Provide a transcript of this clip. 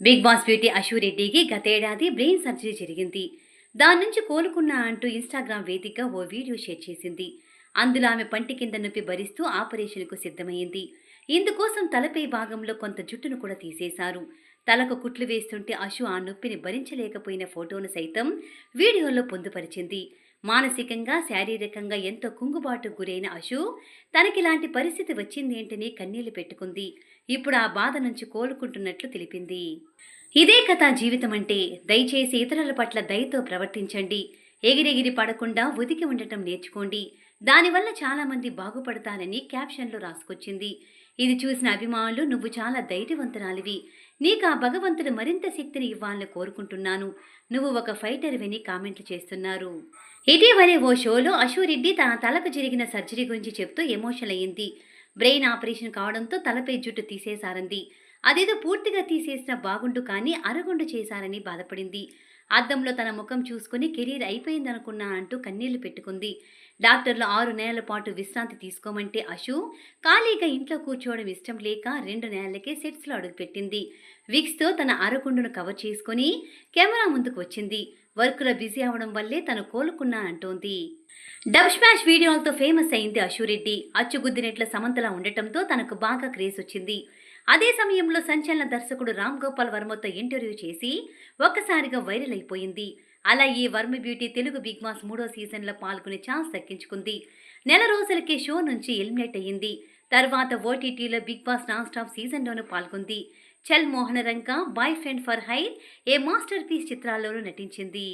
Big boss beauty అశురెడ్డికి గతేడాది brain surgery జరిగింది. దాని నుంచి కోలుకున్నా అంటూ ఇన్‌స్టాగ్రామ్ వేదికగా ఓ వీడియో షేర్ చేసింది. అందులో ఆమె పంటి కింద నొప్పి భరిస్తూ ఆపరేషన్‌కు సిద్ధమైంది. ఇందుకోసం తలపై భాగంలో కొంత జుట్టును కూడా తీసేశారు. తలకు కుట్లు వేస్తుంటే అశు ఆ నొప్పిని భరించలేకపోయిన ఫోటోను సైతం వీడియోలో పొందుపరిచింది. మానసికంగా, శారీరకంగా ఎంతో కుంగుబాటుకు గురైన అశు తనకిలాంటి పరిస్థితి వచ్చిందేంటని కన్నీళ్లు పెట్టుకుంది. ఇప్పుడు ఆ బాధ నుంచి కోలుకుంటున్నట్లు తెలిపింది. ఇదే కథ జీవితం అంటే. దయచేసి ఇతరుల పట్ల దయతో ప్రవర్తించండి. ఎగిరెగిరి పడకుండా ఒదిగి ఉండటం నేర్చుకోండి. దానివల్ల చాలామంది బాగుపడతారని క్యాప్షన్లో రాసుకొచ్చింది. ఇది చూసిన అభిమానులు నువ్వు చాలా ధైర్యవంతురాలివి. నీకు ఆ భగవంతుడు మరింత శక్తిని ఇవ్వాలని కోరుకుంటున్నాను. నువ్వు ఒక ఫైటర్ విని కామెంట్లు చేస్తున్నారు. ఇటీవలే ఓ షోలో అశురెడ్డి తన తలకు జరిగిన సర్జరీ గురించి చెప్తూ ఎమోషనల్ అయ్యింది. బ్రెయిన్ ఆపరేషన్ కావడంతో తలపై జుట్టు తీసేశారంది. అదేదో పూర్తిగా తీసేసినా బాగుండు కానీ అరగుండు చేశారని బాధపడింది. అద్దంలో తన ముఖం చూసుకుని కెరీర్ అయిపోయిందనుకున్నా అంటూ కన్నీళ్లు పెట్టుకుంది. డాక్టర్లు 6 నెలల పాటు విశ్రాంతి తీసుకోమంటే అశు ఖాళీగా ఇంట్లో కూర్చోవడం ఇష్టం లేక 2 నెలలకే సెట్స్లో అడుగుపెట్టింది. విక్స్తో తన అరగుండును కవర్ చేసుకుని కెమెరా ముందుకు వచ్చింది. వర్క్లో బిజీ అవడం వల్లే తను కోలుకున్నా అంటోంది. డబ్ స్మాష్ వీడియోలతో ఫేమస్ అయింది అశురెడ్డి. అచ్చుగుద్దినట్ల సమంతలా ఉండటంతో తనకు బాగా క్రేజ్ వచ్చింది. అదే సమయంలో సంచలన దర్శకుడు రామ్ గోపాల్ వర్మతో ఇంటర్వ్యూ చేసి ఒక్కసారిగా వైరల్ అయిపోయింది. అలా ఈ Varma beauty Telugu big boss 3వ సీజన్లో పాల్గొనే ఛాన్స్ దక్కించుకుంది. నెల రోజులకే షో నుంచి ఎలిమినేట్ అయ్యింది. తర్వాత ఓటీటీలో బిగ్ బాస్ నాన్ స్టాప్ సీజన్లోనూ పాల్గొంది. Chal Mohana Ranga, boyfriend for hire, a masterpiece చిత్రాల్లోనూ నటించింది.